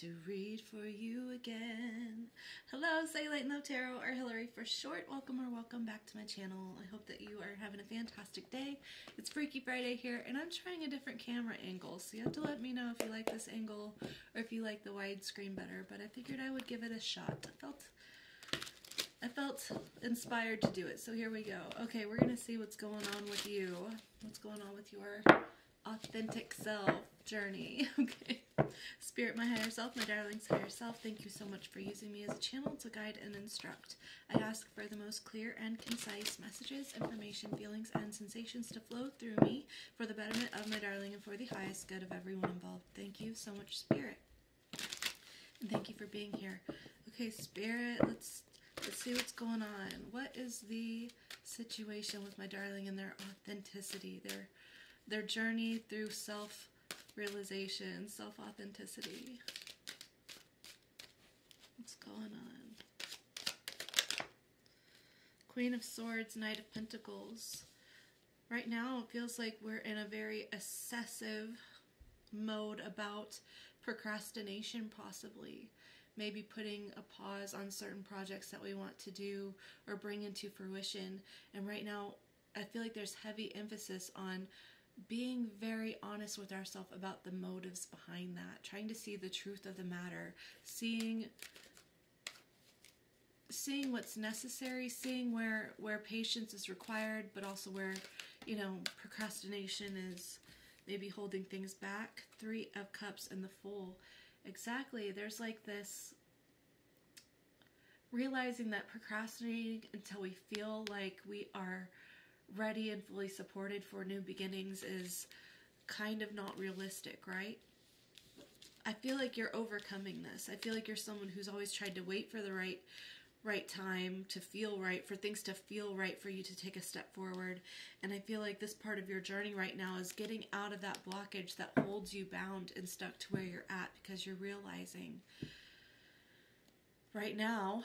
to read for you again. Hello, say Light and Love Tarot, or Hillary for short. Welcome or welcome back to my channel. I hope that you are having a fantastic day. It's Freaky Friday here, and I'm trying a different camera angle, so you have to let me know if you like this angle or if you like the widescreen better, but I figured I would give it a shot. I felt inspired to do it, so here we go. Okay, we're going to see what's going on with you. What's going on with your authentic self journey. Okay. Spirit, my higher self, my darling's higher self, thank you so much for using me as a channel to guide and instruct. I ask for the most clear and concise messages, information, feelings, and sensations to flow through me for the betterment of my darling and for the highest good of everyone involved. Thank you so much, Spirit. And thank you for being here. Okay, Spirit, let's see what's going on. What is the situation with my darling and their authenticity, their journey through self-realization, self-authenticity? What's going on? Queen of Swords, Knight of Pentacles. Right now, it feels like we're in a very obsessive mode about procrastination, possibly. Maybe putting a pause on certain projects that we want to do or bring into fruition. And right now, I feel like there's heavy emphasis on being very honest with ourselves about the motives behind that, trying to see the truth of the matter, seeing what's necessary, seeing where patience is required, but also where, you know, procrastination is maybe holding things back. Three of Cups and the Fool. Exactly. There's like this realizing that procrastinating until we feel like we are ready and fully supported for new beginnings is kind of not realistic, right? I feel like you're overcoming this. I feel like you're someone who's always tried to wait for the right time to feel right, for things to feel right for you to take a step forward. And I feel like this part of your journey right now is getting out of that blockage that holds you bound and stuck to where you're at, because you're realizing right now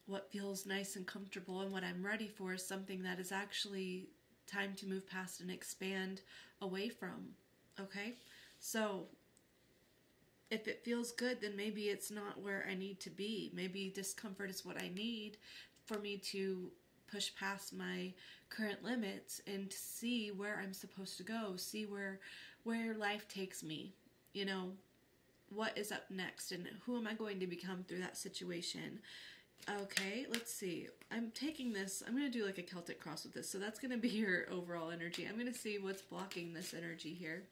what feels nice and comfortable and what I'm ready for is something that is actually time to move past and expand away from. Okay? So if it feels good, then maybe it's not where I need to be. Maybe discomfort is what I need for me to push past my current limits and to see where I'm supposed to go, see where life takes me. You know, what is up next and who am I going to become through that situation? Okay, let's see. I'm taking this, I'm going to do like a Celtic cross with this. So that's going to be your overall energy. I'm going to see what's blocking this energy here.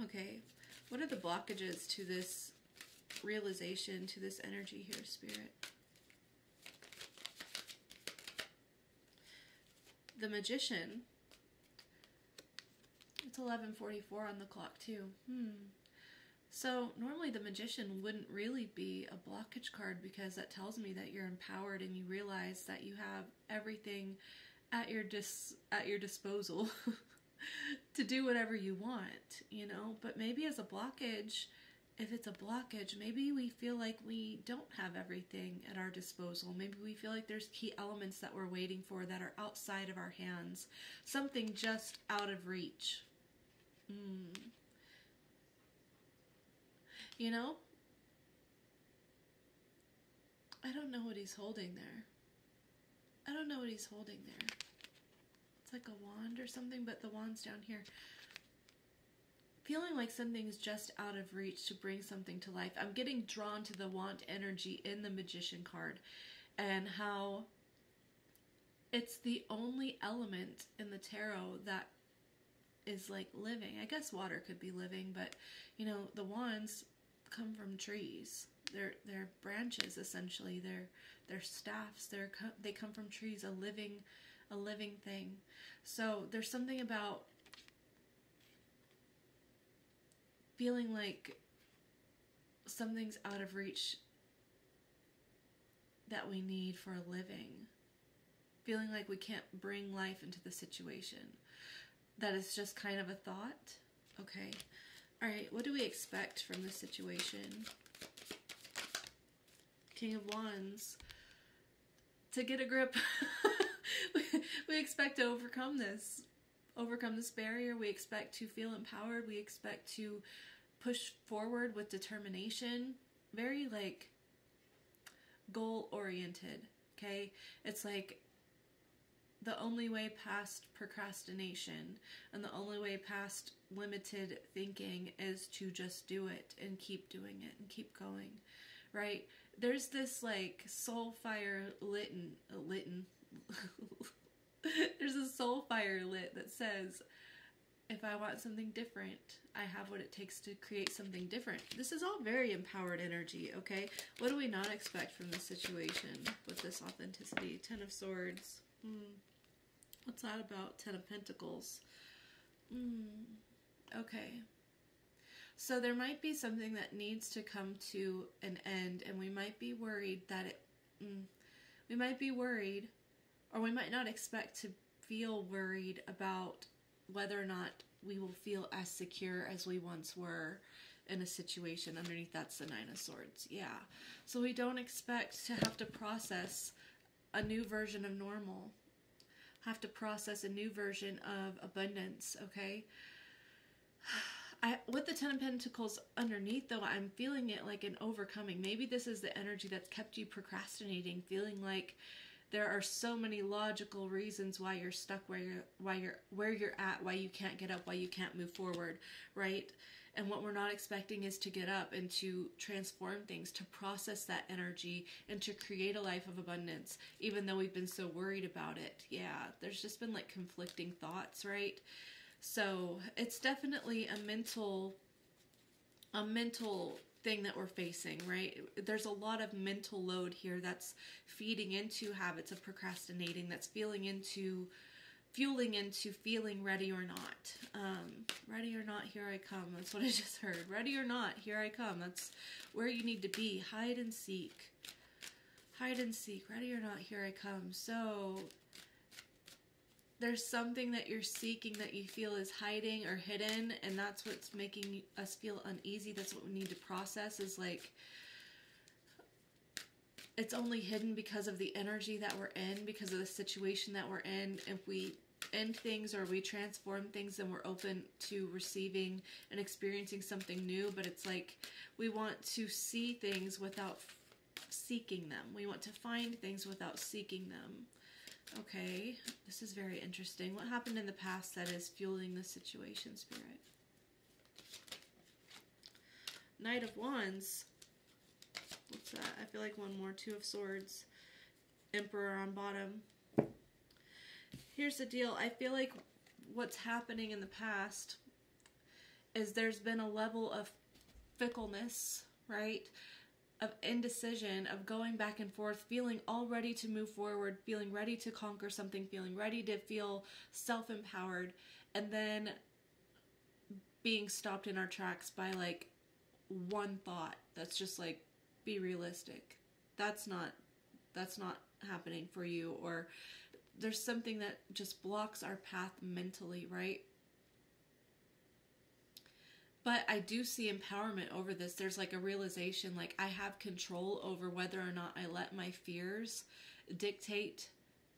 Okay. What are the blockages to this realization, to this energy here, Spirit? The Magician. It's 11:44 on the clock too. So normally the Magician wouldn't really be a blockage card, because that tells me that you're empowered and you realize that you have everything at your disposal to do whatever you want, you know. But maybe as a blockage, if it's a blockage, maybe we feel like we don't have everything at our disposal. Maybe we feel like there's key elements that we're waiting for that are outside of our hands. Something just out of reach. You know, I don't know what he's holding there. I don't know what he's holding there. It's like a wand or something, but the wand's down here. Feeling like something's just out of reach to bring something to life. I'm getting drawn to the wand energy in the Magician card, and how it's the only element in the tarot that is like living. I guess water could be living, but you know, the wands come from trees. They're branches, essentially. They're staffs. They come from trees, a living thing. So there's something about feeling like something's out of reach that we need for a living. Feeling like we can't bring life into the situation. That is just kind of a thought. Okay. All right. What do we expect from this situation? King of Wands. To get a grip. We expect to overcome this barrier. We expect to feel empowered. We expect to push forward with determination, very like goal oriented, okay? It's like the only way past procrastination and the only way past limited thinking is to just do it and keep doing it and keep going, right? There's this like soul fire lit. There's a soul fire lit that says, if I want something different, I have what it takes to create something different. This is all very empowered energy, okay? What do we not expect from this situation with this authenticity? 10 of Swords. What's that about? 10 of Pentacles. Okay. So there might be something that needs to come to an end, and we might be worried that it... we might be worried, or we might not expect to feel worried about whether or not we will feel as secure as we once were in a situation. Underneath that's the 9 of Swords. Yeah. So we don't expect to have to process a new version of normal. Have to process a new version of abundance, okay? With the 10 of Pentacles underneath, though, I'm feeling it like an overcoming. Maybe this is the energy that's kept you procrastinating, feeling like there are so many logical reasons why you're stuck where you're at, why you can't get up, why you can't move forward, right? And what we're not expecting is to get up and to transform things, to process that energy, and to create a life of abundance, even though we've been so worried about it. Yeah, there's just been like conflicting thoughts, right? So it's definitely a mental thing that we're facing, right? There's a lot of mental load here that's feeding into habits of procrastinating, that's fueling into feeling ready or not. Ready or not, here I come. That's what I just heard. Ready or not, here I come. That's where you need to be. Hide and seek. Hide and seek. Ready or not, here I come. So there's something that you're seeking that you feel is hiding or hidden, and that's what's making us feel uneasy. That's what we need to process, is like, it's only hidden because of the energy that we're in, because of the situation that we're in. If we end things or we transform things, then we're open to receiving and experiencing something new. But it's like we want to see things without seeking them. We want to find things without seeking them. Okay, this is very interesting. What happened in the past that is fueling this situation, Spirit? Knight of Wands. What's that? I feel like one more. 2 of Swords. Emperor on bottom. Here's the deal. I feel like what's happening in the past is there's been a level of fickleness, right? Of indecision, of going back and forth, feeling all ready to move forward, feeling ready to conquer something, feeling ready to feel self-empowered, and then being stopped in our tracks by like one thought that's just like, be realistic. That's not happening for you, or there's something that just blocks our path mentally, right? But I do see empowerment over this. There's like a realization, like I have control over whether or not I let my fears dictate,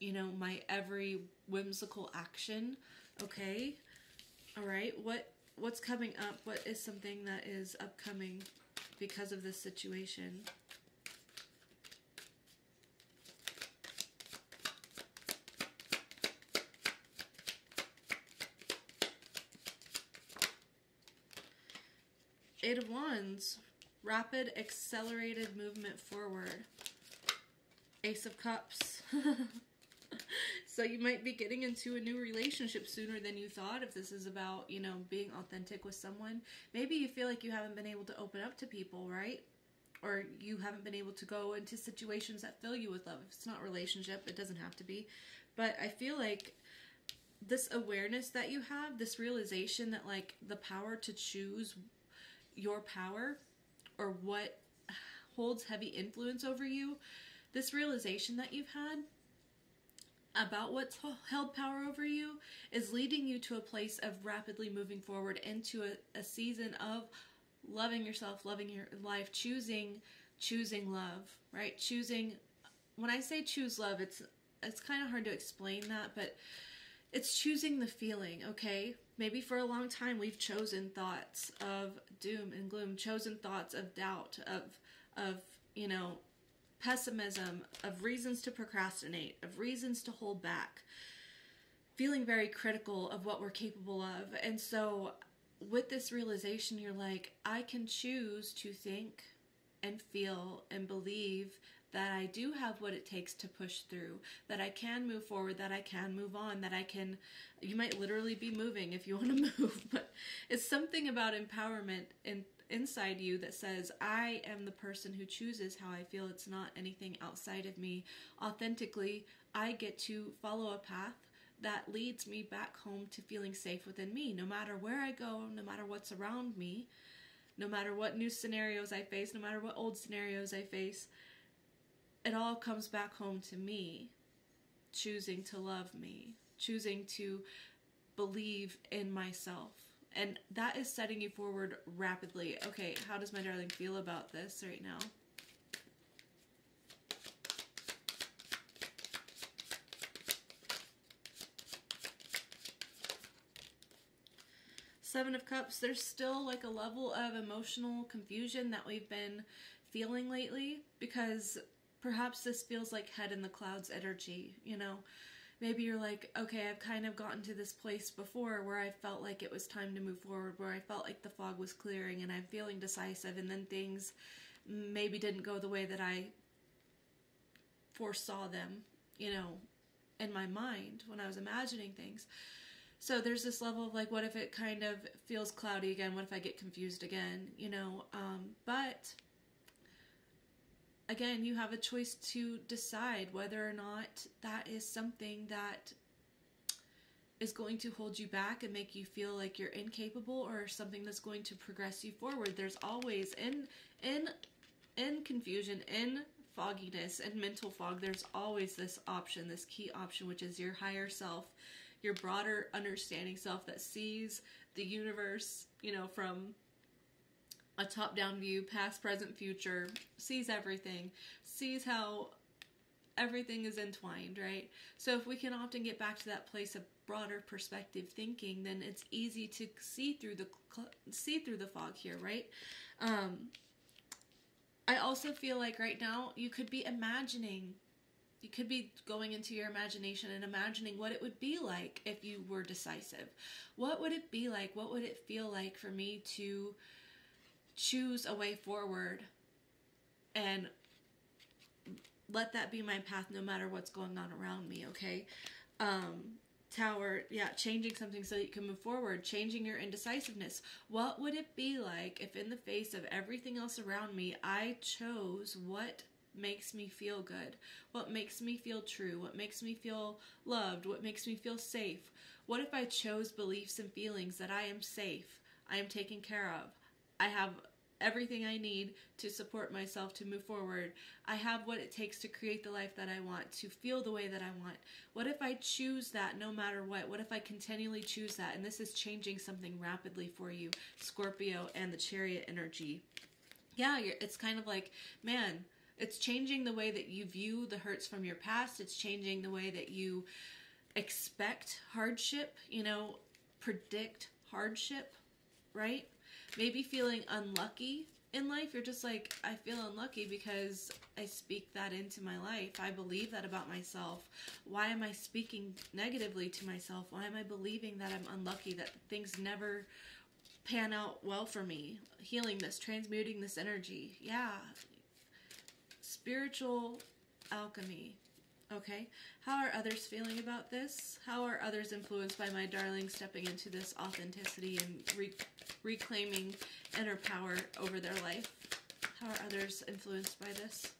you know, my every whimsical action. Okay. All right. What's coming up? What is something that is upcoming because of this situation? Eight of Wands, rapid, accelerated movement forward. Ace of Cups. So you might be getting into a new relationship sooner than you thought, if this is about, you know, being authentic with someone. Maybe you feel like you haven't been able to open up to people, right? Or you haven't been able to go into situations that fill you with love. If it's not relationship, it doesn't have to be. But I feel like this awareness that you have, this realization that like the power to choose your power or what holds heavy influence over you, this realization that you've had about what's held power over you is leading you to a place of rapidly moving forward into a season of loving yourself, loving your life, choosing love, right? Choosing, when I say choose love, it's kind of hard to explain that, but it's choosing the feeling, okay? Maybe for a long time we've chosen thoughts of doom and gloom, chosen thoughts of doubt, of you know, pessimism, of reasons to procrastinate, of reasons to hold back, feeling very critical of what we're capable of. And so with this realization, you're like, I can choose to think and feel and believe that I do have what it takes to push through, that I can move forward, that I can move on, that I can, you might literally be moving if you want to move, but it's something about empowerment inside you that says, I am the person who chooses how I feel. It's not anything outside of me. Authentically, I get to follow a path that leads me back home to feeling safe within me, no matter where I go, no matter what's around me, no matter what new scenarios I face, no matter what old scenarios I face. It all comes back home to me, choosing to love me, choosing to believe in myself. And that is setting you forward rapidly. Okay, how does my darling feel about this right now? Seven of Cups, there's still like a level of emotional confusion that we've been feeling lately, because perhaps this feels like head in the clouds energy, you know? Maybe you're like, okay, I've kind of gotten to this place before where I felt like it was time to move forward, where I felt like the fog was clearing and I'm feeling decisive, and then things maybe didn't go the way that I foresaw them, you know, in my mind when I was imagining things. So there's this level of like, what if it kind of feels cloudy again? What if I get confused again? You know, but again, you have a choice to decide whether or not that is something that is going to hold you back and make you feel like you're incapable, or something that's going to progress you forward. There's always in confusion, in fogginess and mental fog, there's always this option, this key option, which is your higher self, your broader understanding self that sees the universe, you know, from a top-down view, past, present, future, sees everything, sees how everything is entwined, right? So if we can often get back to that place of broader perspective thinking, then it's easy to see through the fog here, right? I also feel like right now you could be imagining, you could be going into your imagination and imagining what it would be like if you were decisive. What would it be like? What would it feel like for me to choose a way forward and let that be my path no matter what's going on around me, okay? Tower, yeah, changing something so that you can move forward, changing your indecisiveness. What would it be like if in the face of everything else around me, I chose what makes me feel good, what makes me feel true, what makes me feel loved, what makes me feel safe? What if I chose beliefs and feelings that I am safe, I am taken care of, I have everything I need to support myself to move forward, I have what it takes to create the life that I want, to feel the way that I want? What if I choose that no matter what? What if I continually choose that? And this is changing something rapidly for you, Scorpio, and the Chariot energy. Yeah, it's kind of like, man, it's changing the way that you view the hurts from your past. It's changing the way that you expect hardship, you know, predict hardship, right? Maybe feeling unlucky in life. You're just like, I feel unlucky because I speak that into my life. I believe that about myself. Why am I speaking negatively to myself? Why am I believing that I'm unlucky, that things never pan out well for me? Healing this, transmuting this energy. Yeah. Spiritual alchemy. Okay. How are others feeling about this? How are others influenced by my darling stepping into this authenticity and reclaiming inner power over their life? How are others influenced by this?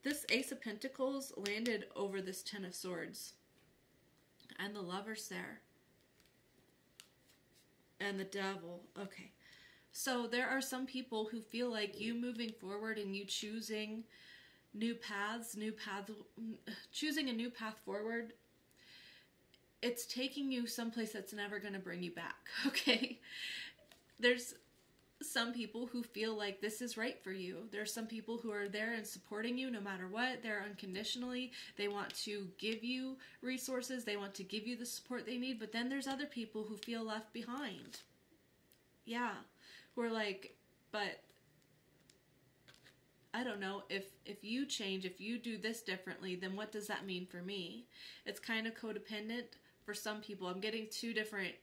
This Ace of Pentacles landed over this Ten of Swords. And the Lover's there. And the Devil. Okay. So there are some people who feel like you moving forward and you choosing new paths, choosing a new path forward, it's taking you someplace that's never going to bring you back, okay? There's some people who feel like this is right for you. There's some people who are there and supporting you no matter what. They're unconditionally. They want to give you resources. They want to give you the support they need. But then there's other people who feel left behind. Yeah. Who are like, but I don't know, if you change, if you do this differently, then what does that mean for me? It's kind of codependent for some people. I'm getting two different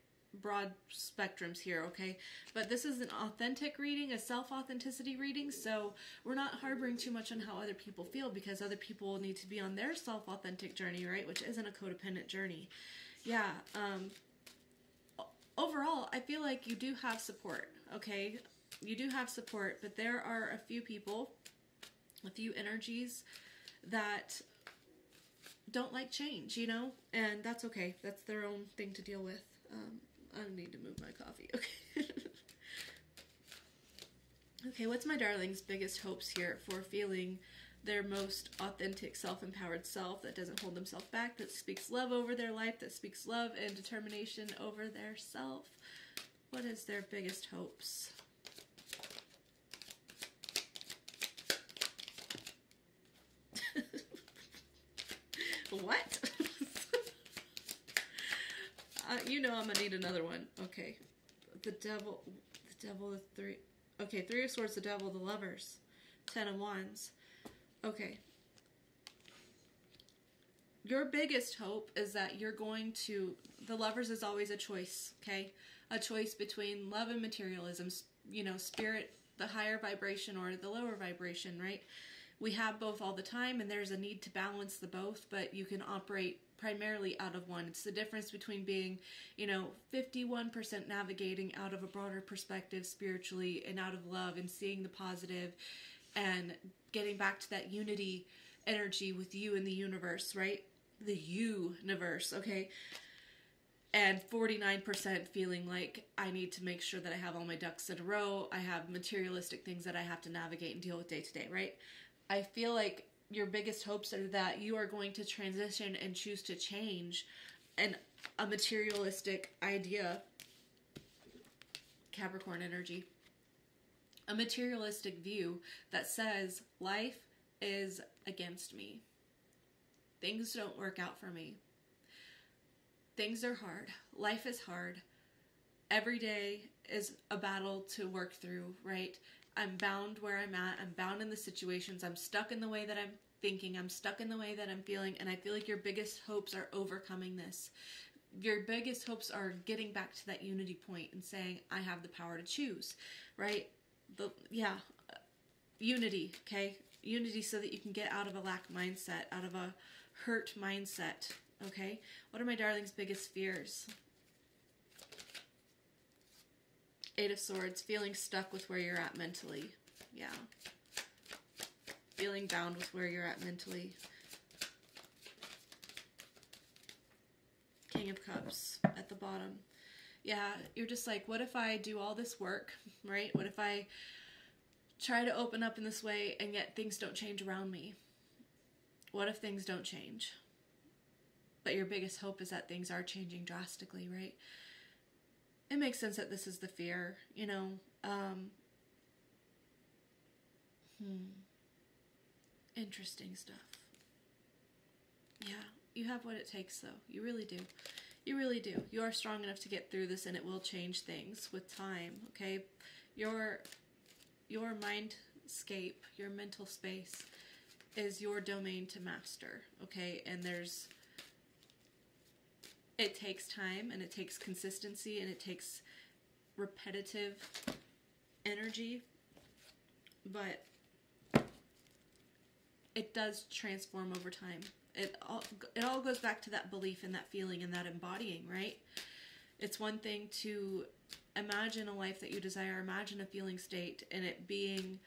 broad spectrums here, okay? But this is an authentic reading, a self-authenticity reading, so we're not harboring too much on how other people feel, because other people need to be on their self-authentic journey, right? Which isn't a codependent journey. Yeah, overall, I feel like you do have support, okay? You do have support, but there are a few people, a few energies that don't like change, you know? And that's okay. That's their own thing to deal with. I need to move my coffee. Okay. Okay, what's my darling's biggest hopes here for feeling their most authentic, self-empowered self that doesn't hold themselves back, that speaks love over their life, that speaks love and determination over their self? What is their biggest hopes? What? You know I'm gonna need another one. Okay. The devil, the three. Okay, Three of Swords, the devil, the lovers. 10 of Wands. Okay. Your biggest hope is that you're going to, the lovers is always a choice, okay? A choice between love and materialism, you know, spirit, the higher vibration or the lower vibration, right? We have both all the time, and there's a need to balance the both, but you can operate primarily out of one. It's the difference between being, you know, 51% navigating out of a broader perspective spiritually and out of love and seeing the positive and getting back to that unity energy with you and the universe, right? The YOUniverse, okay? And 49% feeling like I need to make sure that I have all my ducks in a row. I have materialistic things that I have to navigate and deal with day to day, right? I feel like your biggest hopes are that you are going to transition and choose to change a materialistic idea, Capricorn energy, a materialistic view that says life is against me. Things don't work out for me. Things are hard. Life is hard. Every day is a battle to work through, right? I'm bound where I'm at. I'm bound in the situations. I'm stuck in the way that I'm thinking. I'm stuck in the way that I'm feeling. And I feel like your biggest hopes are overcoming this. Your biggest hopes are getting back to that unity point and saying, I have the power to choose, right? Unity, okay? Unity so that you can get out of a lack mindset, out of a hurt mindset, okay? What are my darling's biggest fears? Eight of Swords, feeling stuck with where you're at mentally. Yeah. Feeling bound with where you're at mentally. King of Cups at the bottom. Yeah, you're just like, what if I do all this work, right? What if I try to open up in this way and yet things don't change around me? What if things don't change? But your biggest hope is that things are changing drastically, right? It makes sense that this is the fear, you know. Interesting stuff. Yeah, you have what it takes, though. You really do. You really do. You are strong enough to get through this, and it will change things with time, okay? Your mindscape, your mental space is your domain to master, okay? And it takes time, and it takes consistency, and it takes repetitive energy, but it does transform over time. It all goes back to that belief and that feeling and that embodying, right? It's one thing to imagine a life that you desire, imagine a feeling state, and it being,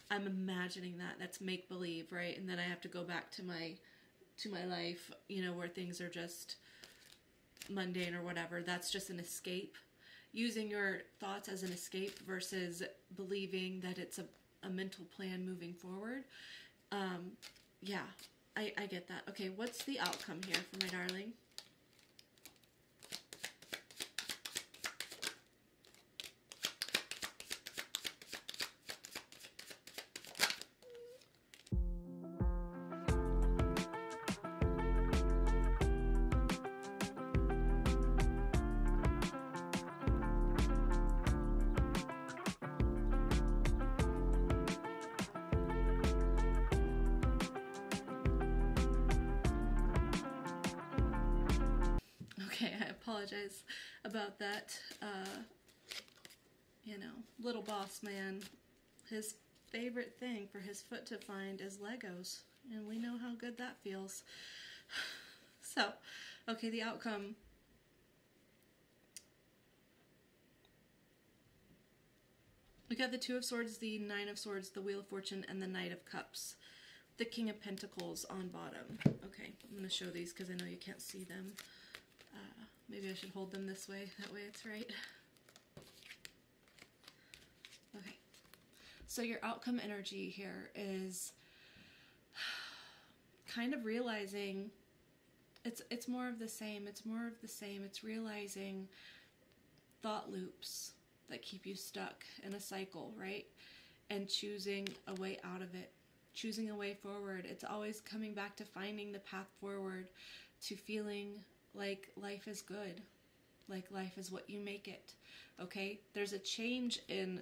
I'm imagining that. That's make-believe, right? And then I have to go back to my life, you know, where things are just mundane or whatever. That's just an escape. Using your thoughts as an escape versus believing that it's a mental plan moving forward. Yeah, I get that. Okay, what's the outcome here for my darling? apologize about that. You know, little boss man, his favorite thing for his foot to find is Legos. And we know how good that feels. So, okay, the outcome. We got the Two of Swords, the Nine of Swords, the Wheel of Fortune, and the Knight of Cups. The King of Pentacles on bottom. Okay, I'm going to show these because I know you can't see them. Maybe I should hold them this way. That way it's right. Okay. So your outcome energy here is kind of realizing it's more of the same. It's more of the same. It's realizing thought loops that keep you stuck in a cycle, right? And choosing a way out of it. Choosing a way forward. It's always coming back to finding the path forward, to feeling like life is good, like life is what you make it. Okay? There's a change in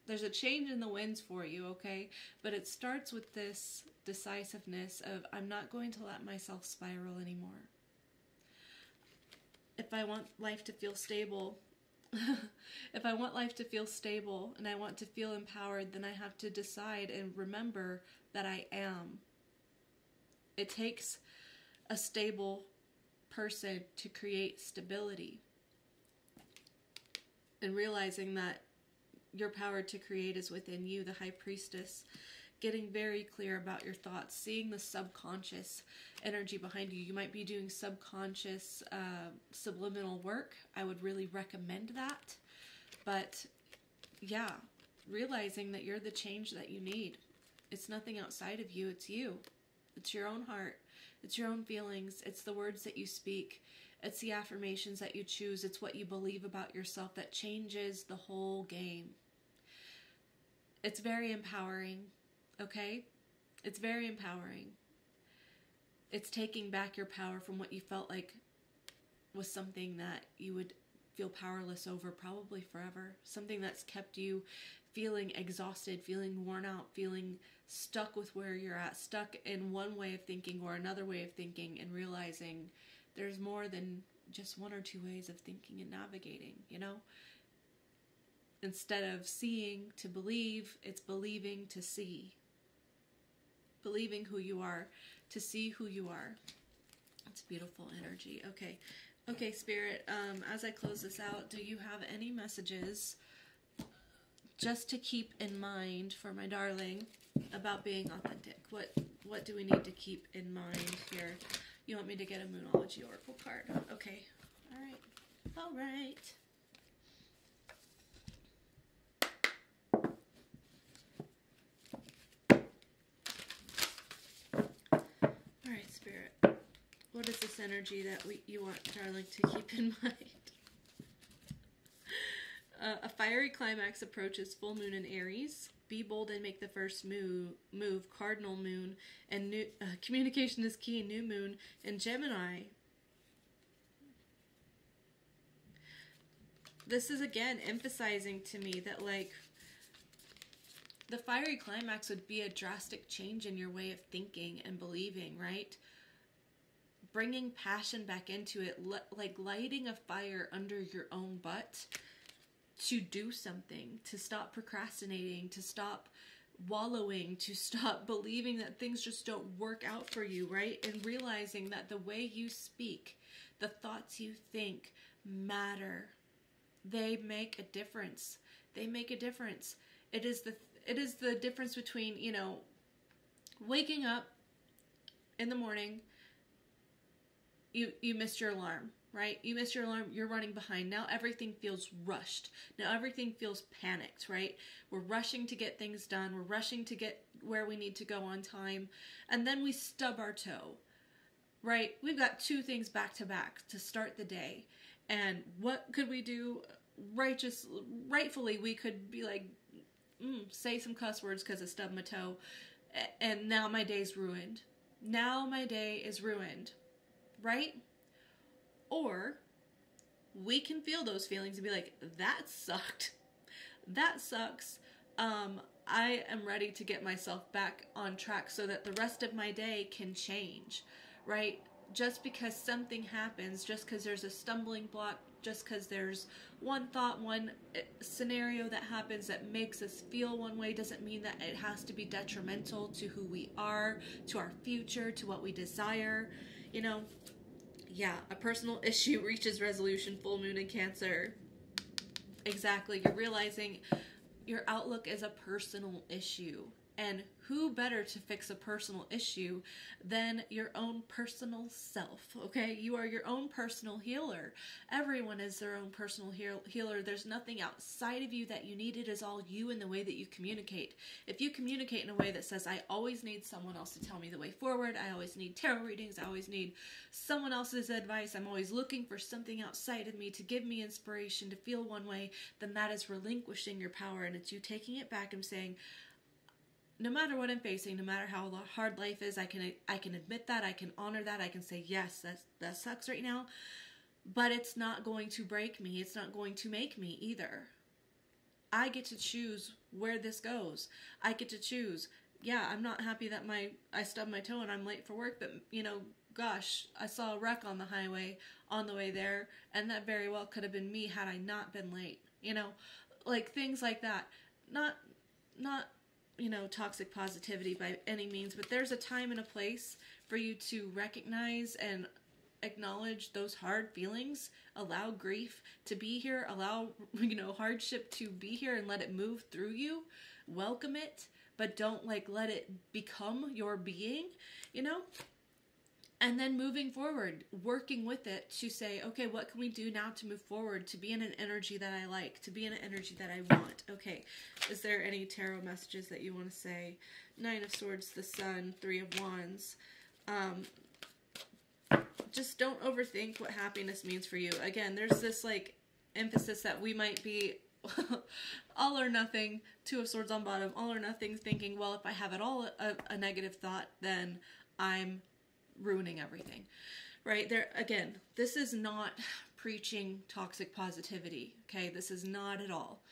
the winds for you, okay? But it starts with this decisiveness of, I'm not going to let myself spiral anymore. If I want life to feel stable, if I want life to feel stable and I want to feel empowered, then I have to decide and remember that I am. It takes a stable person to create stability. And realizing that your power to create is within you, the High Priestess. Getting very clear about your thoughts, seeing the subconscious energy behind you. You might be doing subconscious subliminal work. I would really recommend that. But yeah, realizing that you're the change that you need. It's nothing outside of you, it's you. It's your own heart. It's your own feelings. It's the words that you speak. It's the affirmations that you choose. It's what you believe about yourself that changes the whole game. It's very empowering. Okay? It's very empowering. It's taking back your power from what you felt like was something that you would feel powerless over probably forever. Something that's kept you feeling exhausted, feeling worn out, feeling stuck with where you're at, stuck in one way of thinking or another way of thinking, and realizing there's more than just one or two ways of thinking and navigating, you know? Instead of seeing to believe, it's believing to see. Believing who you are, to see who you are. It's beautiful energy. Okay. Okay, Spirit, as I close this out, do you have any messages just to keep in mind for my darling about being authentic? What do we need to keep in mind here? You want me to get a Moonology Oracle card? Okay. All right. All right. Alright, Spirit. What is this energy that you want, darling, to keep in mind? A fiery climax approaches full moon in Aries. Be bold and make the first move. Cardinal moon. And new, communication is key. New moon in Gemini. This is, again, emphasizing to me that, like, the fiery climax would be a drastic change in your way of thinking and believing, right? Bringing passion back into it, like lighting a fire under your own butt to do something, to stop procrastinating, to stop wallowing, to stop believing that things just don't work out for you, right? And realizing that the way you speak, the thoughts you think matter. They make a difference. They make a difference. It is the difference between, you know, waking up in the morning, you missed your alarm, right? You missed your alarm, you're running behind. Now everything feels rushed. Now everything feels panicked, right? We're rushing to get things done. We're rushing to get where we need to go on time. And then we stub our toe, right? We've got two things back to back to start the day. And what could we do? Rightfully, we could be like, say some cuss words because I stubbed my toe, and now my day's ruined. Now my day is ruined, right? Or we can feel those feelings and be like, that sucked. That sucks. I am ready to get myself back on track so that the rest of my day can change, right? just because something happens, just because there's a stumbling block, just because there's one thought, one scenario that happens that makes us feel one way, doesn't mean that it has to be detrimental to who we are, to our future, to what we desire. You know, yeah, a personal issue reaches resolution, full moon in Cancer. Exactly. You're realizing your outlook is a personal issue. And who better to fix a personal issue than your own personal self, okay? You are your own personal healer. Everyone is their own personal healer. There's nothing outside of you that you need. It is all you in the way that you communicate. If you communicate in a way that says, I always need someone else to tell me the way forward, I always need tarot readings, I always need someone else's advice, I'm always looking for something outside of me to give me inspiration to feel one way, then that is relinquishing your power, and it's you taking it back and saying, no matter what I'm facing, no matter how hard life is, I can admit that, I can honor that, I can say, yes, that sucks right now, but it's not going to break me, it's not going to make me either. I get to choose where this goes. I get to choose, yeah, I'm not happy that I stubbed my toe and I'm late for work, but, you know, gosh, I saw a wreck on the highway on the way there, and that very well could have been me had I not been late, you know, like things like that. Not you know, toxic positivity by any means, but there's a time and a place for you to recognize and acknowledge those hard feelings, allow grief to be here, allow, you know, hardship to be here and let it move through you, welcome it, but don't like let it become your being, you know? And then moving forward, working with it to say, okay, what can we do now to move forward, to be in an energy that I like, to be in an energy that I want? Okay, is there any tarot messages that you want to say? Nine of Swords, the Sun, Three of Wands. Just don't overthink what happiness means for you. Again, there's this like emphasis that we might be all or nothing, Two of Swords on bottom, all or nothing, thinking, well, if I have at all a negative thought, then I'm ruining everything, right? There again, this is not preaching toxic positivity, okay? This is not at all.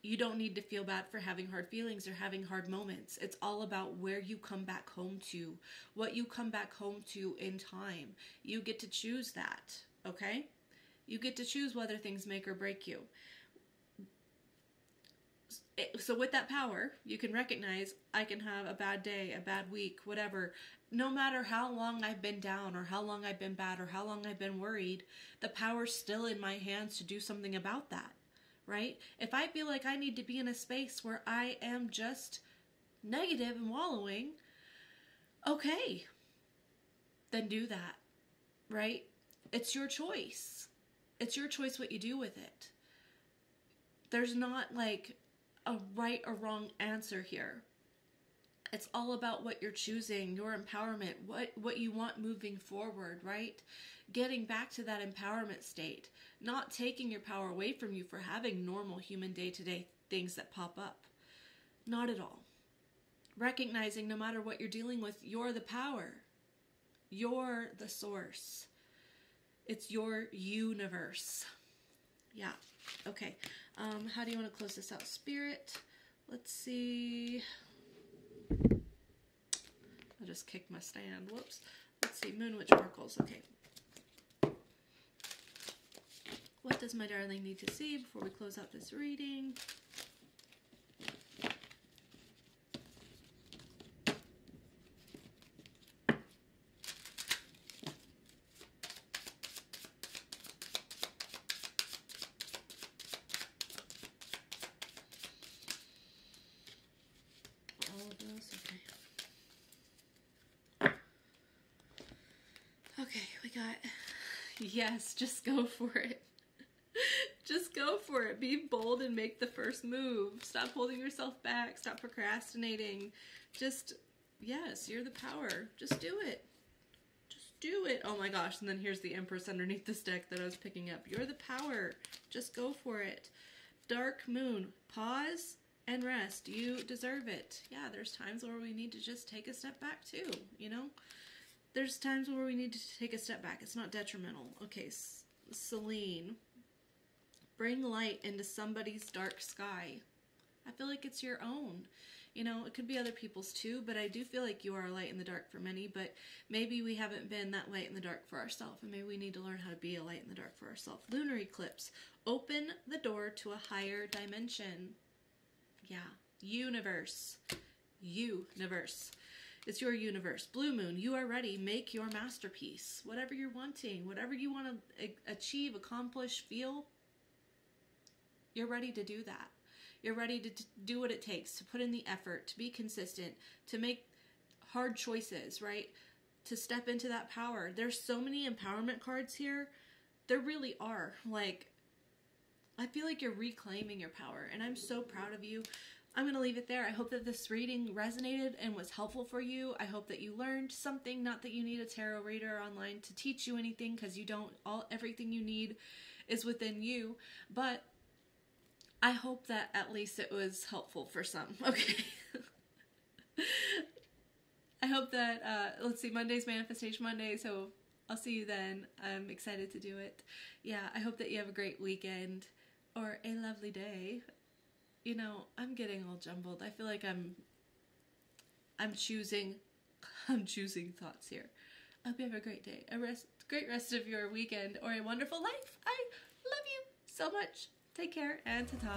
You don't need to feel bad for having hard feelings or having hard moments. It's all about where you come back home to, what you come back home to in time. You get to choose that, okay? You get to choose whether things make or break you. So with that power, you can recognize, I can have a bad day, a bad week, whatever. No matter how long I've been down or how long I've been bad or how long I've been worried, the power's still in my hands to do something about that, right? If I feel like I need to be in a space where I am just negative and wallowing, okay, then do that, right? It's your choice. It's your choice what you do with it. There's not like a right or wrong answer here. It's all about what you're choosing, your empowerment, what you want moving forward, right? Getting back to that empowerment state, not taking your power away from you for having normal human day-to-day things that pop up. Not at all. Recognizing no matter what you're dealing with, you're the power. You're the source. It's your universe. Yeah. Okay. How do you want to close this out? Spirit. Let's see. I'll just kick my stand. Whoops. Let's see. Moon Witch Oracles. Okay. What does my darling need to see before we close out this reading? Okay, we got, yes, just go for it. Just go for it. Be bold and make the first move. Stop holding yourself back. Stop procrastinating. Just, yes, you're the power. Just do it. Just do it. Oh my gosh, and then here's the Empress underneath this deck that I was picking up. You're the power. Just go for it. Dark Moon. Pause and rest. You deserve it. Yeah, there's times where we need to just take a step back too, you know? There's times where we need to take a step back. It's not detrimental. Okay, Celine. Bring light into somebody's dark sky. I feel like it's your own. You know, it could be other people's too, but I do feel like you are a light in the dark for many, but maybe we haven't been that light in the dark for ourselves, and maybe we need to learn how to be a light in the dark for ourselves. Lunar eclipse. Open the door to a higher dimension. Yeah. Universe. YOUniverse. It's your universe. Blue moon, you are ready. Make your masterpiece. Whatever you're wanting, whatever you want to achieve, accomplish, feel, you're ready to do that. You're ready to do what it takes, to put in the effort, to be consistent, to make hard choices, right? To step into that power. There's so many empowerment cards here. There really are. Like, I feel like you're reclaiming your power, and I'm so proud of you. I'm going to leave it there. I hope that this reading resonated and was helpful for you. I hope that you learned something. Not that you need a tarot reader online to teach you anything, because you don't. Everything you need is within you. But I hope that at least it was helpful for some. Okay. I hope that, let's see, Monday's Manifestation Monday, so I'll see you then. I'm excited to do it. Yeah, I hope that you have a great weekend or a lovely day. You know, I'm getting all jumbled. I feel like I'm choosing thoughts here. I hope you have a great day, great rest of your weekend, or a wonderful life. I love you so much. Take care, and ta-ta.